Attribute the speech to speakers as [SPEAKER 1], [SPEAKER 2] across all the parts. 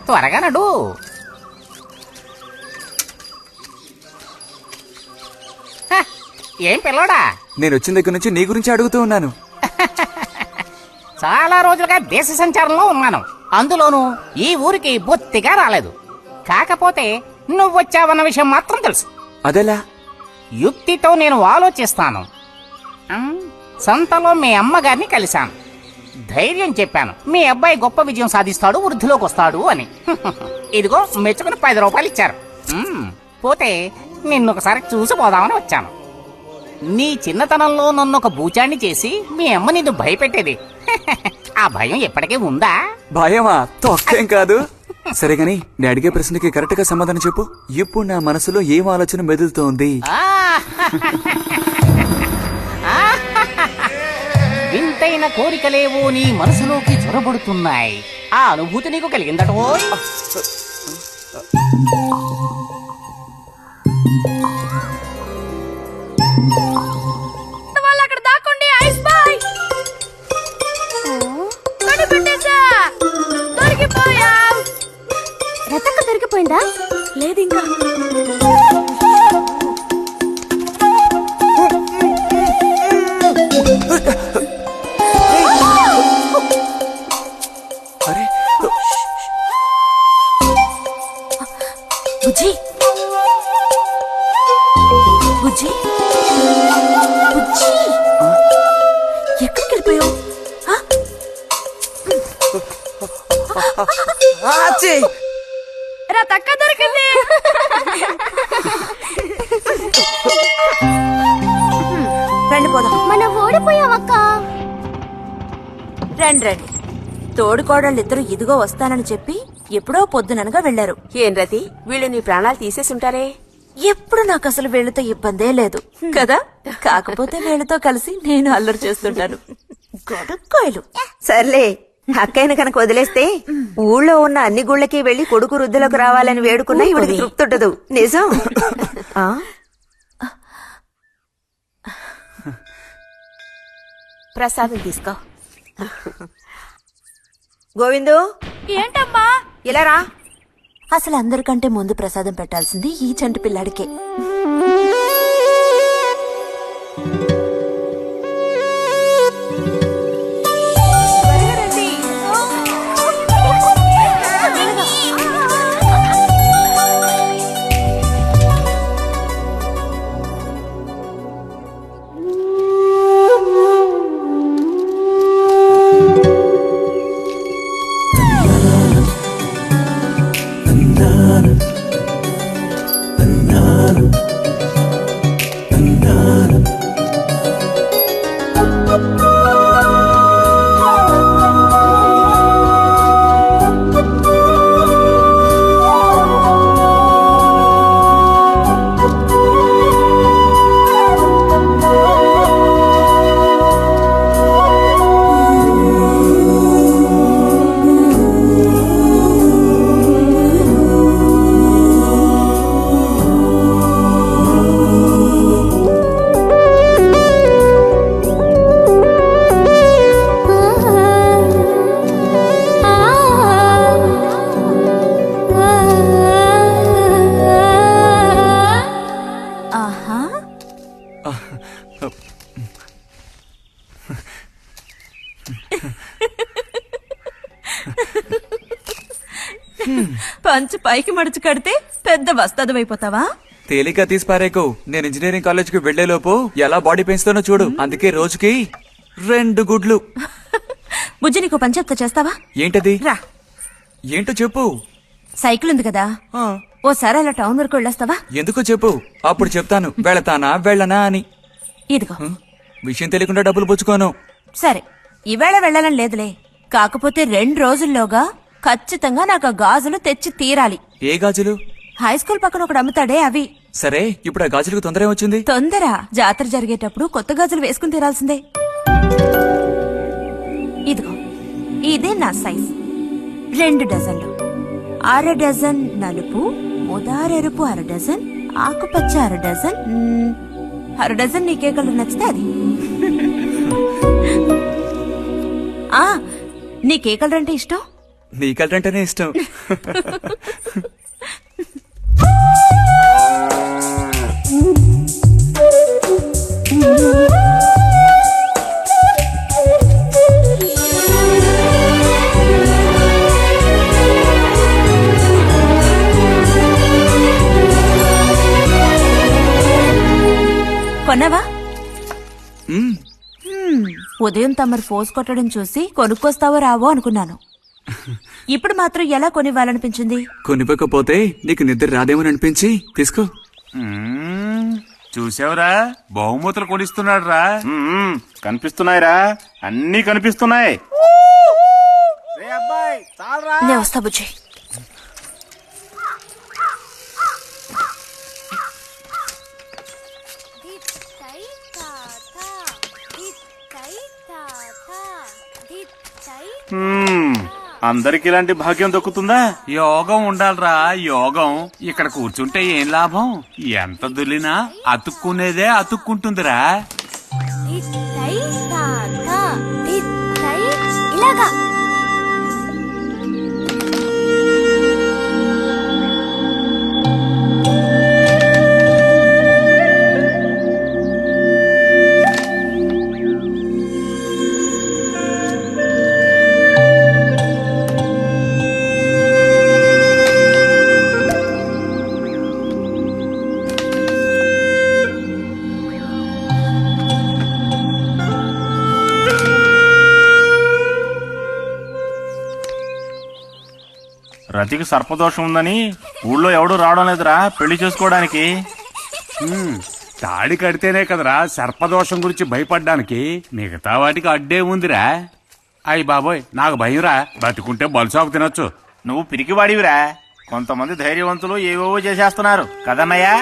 [SPEAKER 1] త్వరగా నడు. ఏం పిల్లోడా,
[SPEAKER 2] నేను వచ్చిన దగ్గర నుంచి నీ గురించి అడుగుతూ ఉన్నాను.
[SPEAKER 1] చాలా రోజులుగా దేశ సంచారంలో ఉన్నాను. అందులోనూ ఈ ఊరికి బొత్తిగా రాలేదు. కాకపోతే నువ్వొచ్చావన్న విషయం మాత్రం తెలుసు.
[SPEAKER 2] అదెలా?
[SPEAKER 1] యుక్తితో నేను ఆలోచిస్తాను. సంతలో మీ అమ్మగారిని కలిశాను. ధైర్యం చెప్పాను, మీ అబ్బాయి గొప్ప విజయం సాధిస్తాడు, వృద్ధిలోకి వస్తాడు అని. ఇదిగో మెచ్చుకుని 10 రూపాయలు ఇచ్చారు. పోతే నిన్నొకసారి చూసిపోదామని వచ్చాను. నీ చిన్నతనంలో నన్ను ఒక బూచాన్ని చేసి మీ అమ్మ నిన్ను భయపెట్టేది. ఆ భయం ఎప్పటికీ ఉందా?
[SPEAKER 2] భయమా? తొక్కేం కాదు. సరే గాని నేను అడిగే ప్రశ్నకి కరెక్ట్ గా సమాధానం చెప్పు. ఇప్పుడు నా మనసులో ఏం ఆలోచన మెదులుతోంది?
[SPEAKER 1] వింతైన కోరికలేవో నీ మనసులోకి చొరబడుతున్నాయి. ఆ అనుభూతి నీకు కలిగిందటో?
[SPEAKER 3] అక్కడ దాక్కోండి. Ice boy దొరికిపోయా. రతక్క దొరికిపోయిందా? లేదు ఇంకా. బుజ్జి బుజ్జి బుజ్జి ఎక్కడికి వెళ్ళిపోయావు? రతక్క దొరికింది. రండి పోదాం. మనం ఓడిపోయావక్క. రండి రండి. తోడుకోడళ్ళిద్దరూ ఇదిగో వస్తానని చెప్పి ఎప్పుడో పొద్దుననగా వెళ్లారు.
[SPEAKER 4] ఏం రతి, వీళ్ళు నీ ప్రాణాలు తీసేసుంటారే.
[SPEAKER 3] ఎప్పుడు నాకు అసలు వీళ్ళతో ఇబ్బందే లేదు కదా. కాకపోతే వీళ్ళతో కలిసి నేను అల్లరి చేస్తుంటాను. గొడక్కాయలు.
[SPEAKER 4] సర్లే, అక్కయ్యను కనుక వదిలేస్తే ఊళ్ళో ఉన్న అన్ని గుళ్ళకి వెళ్లి కొడుకు వృద్ధిలోకి రావాలని వేడుకున్నా ఇవిడికి తృప్తుంటదు. నిజం. ప్రసాదం తీసుకో. గోవిందు.
[SPEAKER 3] ఏంటమ్మా?
[SPEAKER 4] ఇలా రా.
[SPEAKER 3] అసలు అందరికంటే ముందు ప్రసాదం పెట్టాల్సింది ఈ చంటి పిల్లాడికే. పంచు పైకి మడుచు కడితే పెద్ద వస్తాదమైపోతావా?
[SPEAKER 2] తేలిక తీసి పారేకు. నేను ఇంజనీరింగ్ కాలేజ్ కి వెళ్లేలోపు ఎలా బాడీ పెంచుతానో చూడు. అందుకే రోజుకి 2 గుడ్లు.
[SPEAKER 3] బుజ్జి, నీకు పని చెప్తా, చేస్తావా?
[SPEAKER 2] ఏంటది?
[SPEAKER 3] రా.
[SPEAKER 2] ఏంటో చెప్పు.
[SPEAKER 3] సైకిల్ ఉంది కదా, ఓసారి అలా టౌన్ వరకు వెళ్ళొస్తావా?
[SPEAKER 2] ఎందుకో చెప్పు, అప్పుడు చెప్తాను వెళతానా వెళ్ళనా అని.
[SPEAKER 3] ఇదిగో.
[SPEAKER 2] విషయం తెలియకుండా డబ్బులు పుచ్చుకోను.
[SPEAKER 3] సరే, ఈవేళ వెళ్ళాలని లేదులే. కాకపోతే 2 రోజుల్లోగా ఖచ్చితంగా నాకు ఆ గాజులు తెచ్చి తీరాలి.
[SPEAKER 2] ఏ గాజులు?
[SPEAKER 3] హై స్కూల్ పక్కన ఒకడు అమ్ముతాడే అవి.
[SPEAKER 2] సరే, ఇప్పుడు ఆ గాజులకు తొందర ఏమొచ్చింది?
[SPEAKER 3] తొందర జాతర జరిగేటప్పుడు కొత్త గాజులు వేసుకుని తీరాల్సిందే. ఇదిగో, ఇదే నా సైజ్. 2 డజన్లు. 1/2 డజన్ నలుపు, ముదారెరుపు 1/2 డజన్, ఆకుపచ్చ 1/2 డజన్. 1/2 డజన్ నీకే కలర్ నచ్చితే అది. నీకే కలర్ అంటే ఇష్టం?
[SPEAKER 2] నీకంటేనే ఇష్టం.
[SPEAKER 3] కొన్నావా?
[SPEAKER 2] మ్మ్.
[SPEAKER 3] ఉదయం తమరు ఫోర్స్ కొట్టడం చూసి కొనుక్కొస్తావో రావో అనుకున్నాను. ఇప్పుడు మాత్రం ఎలా కొనివ్వాలనిపించింది?
[SPEAKER 2] కొనిపోకపోతే నీకు నిద్ర రాదేమని అనిపించి తీసుకో.
[SPEAKER 5] చూసావురా, బహుమతులు కొనిస్తున్నాడు రా. కనిపిస్తున్నాయిరా, అన్నీ కనిపిస్తున్నాయి.
[SPEAKER 3] నేను వస్తా బుజ్జి.
[SPEAKER 5] అందరికి ఇలాంటి భాగ్యం దొక్కుతుందా? యోగం ఉండాలిరా, యోగం. ఇక్కడ కూర్చుంటే ఏం లాభం? ఎంత దులినా అతుక్కునేదే అతుక్కుంటుందిరా.
[SPEAKER 3] ఇలాగా
[SPEAKER 5] రతికి సర్పదోషం ఉందని ఊళ్ళో ఎవడూ రావడం లేదురా పెళ్లి చేసుకోవడానికి. తాడి కడితేనే కదరా సర్పదోషం గురించి భయపడ్డానికి. మిగతా వాటికి అడ్డే ఉందిరా. అయ్యి బాబోయ్, నాకు భయంరా. బతుకుంటే బలుసాకు తినొచ్చు. నువ్వు పిరికివాడివిరా. కొంతమంది ధైర్యవంతులు ఏవేవో చేసేస్తున్నారు కదన్నయ్యా.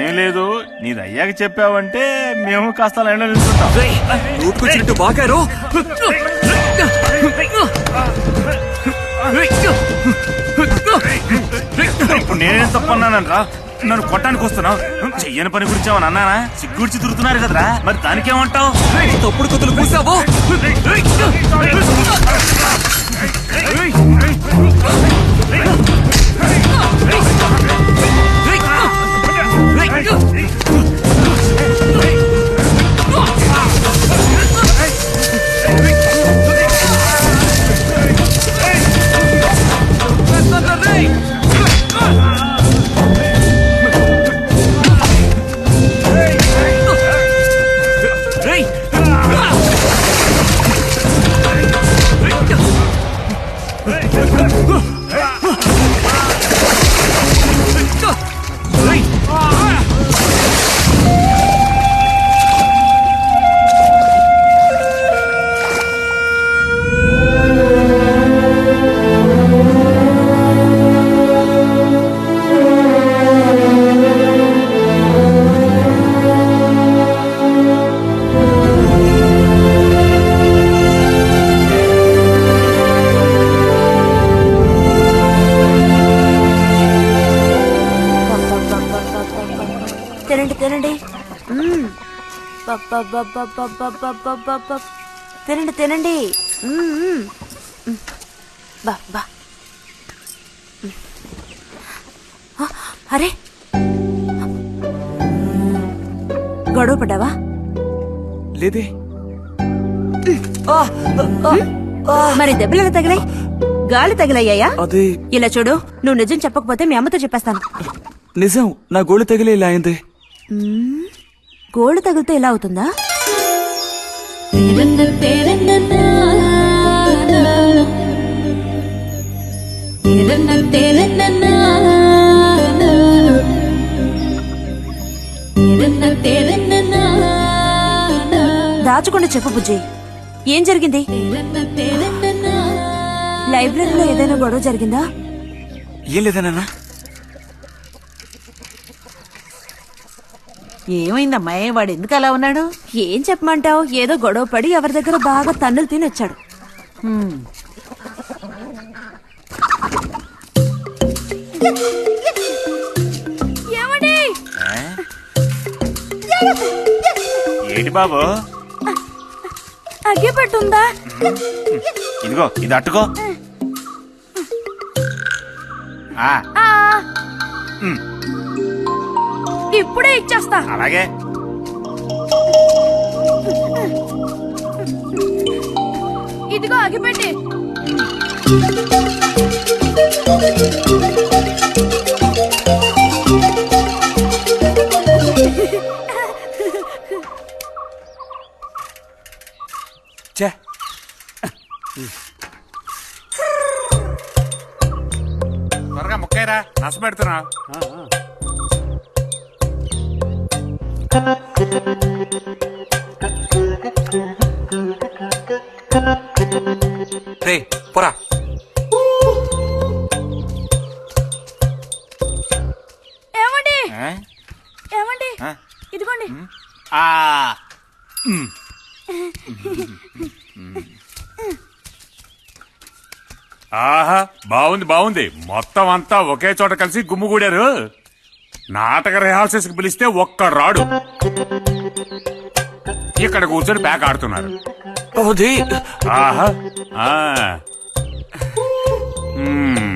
[SPEAKER 5] ఏం లేదు, నీది అయ్యాక చెప్పావంటే మేము కాస్త లైన్లో నిలుచుంటాం.
[SPEAKER 2] నూటుకొచ్చినట్టు బాకారు.
[SPEAKER 5] ఇప్పుడు నేనేం తప్పన్నానరా? నన్ను కొట్టడానికి వస్తున్నావు. చెయ్యని పని గురించి ఏమని అన్నానా? సిగ్గుడిచి తిరుగుతున్నారు కదరా, మరి దానికేమంటావు?
[SPEAKER 2] తప్పుడు కొత్తలు పూసావో. తినండి తినండి. తినండి తినండి. బా బా. అరే, గొడవ పడ్డావా? లేదే.
[SPEAKER 3] మరి దెబ్బలు ఎలా తగిలాయి? గాలి తగిలయ్యాయా?
[SPEAKER 2] అదే.
[SPEAKER 3] ఇలా చూడు, నువ్వు నిజం చెప్పకపోతే మీ అమ్మతో చెప్పేస్తాను.
[SPEAKER 2] నిజం, నా గోళ్ళు తగిలే ఇలా అయింది.
[SPEAKER 3] గోళ్ళు తగిలితే ఇలా అవుతుందా? దాచకుండా చెప్పు బుజ్జి, ఏం జరిగింది? లైబ్రరీలో ఏదైనా గొడవ జరిగిందా?
[SPEAKER 2] ఏం లేదన్నా.
[SPEAKER 6] ఏమైందమ్మా, వాడు ఎందుకు అలా ఉన్నాడు?
[SPEAKER 3] ఏం చెప్పమంటావు, ఏదో గొడవ పడి ఎవరి దగ్గర బాగా తన్నులు తిని వచ్చాడు.
[SPEAKER 5] ఏంటి బాబు
[SPEAKER 3] అగ్గి పెట్టుందా?
[SPEAKER 5] ఇదిగో ఇది అట్టుకో. ఆ,
[SPEAKER 3] ఇప్పుడే ఇచ్చేస్తా.
[SPEAKER 5] అలాగే.
[SPEAKER 3] ఇదిగో అగ్గిపెట్టి.
[SPEAKER 2] ఛే,
[SPEAKER 5] త్వరగా ముక్కైరా, నస పెడుతున్నా.
[SPEAKER 2] రే పోరా.
[SPEAKER 3] ఏమండి?
[SPEAKER 5] ఆ?
[SPEAKER 3] ఏమండి?
[SPEAKER 5] ఆ?
[SPEAKER 3] ఇదిగోండి.
[SPEAKER 5] ఆ. ఆహా, బాగుంది బాగుంది. మొత్తం అంతా ఒకే చోట కలిసి గుమ్ముగూడారు. నాటక రిహార్సల్స్ కి పిలిస్తే ఒక్క రాడు. ఇక్కడ కూర్చొని బ్యాక్ ఆడుతున్నారు.
[SPEAKER 2] అది
[SPEAKER 5] ఆహా. ఆ. మ్మ్.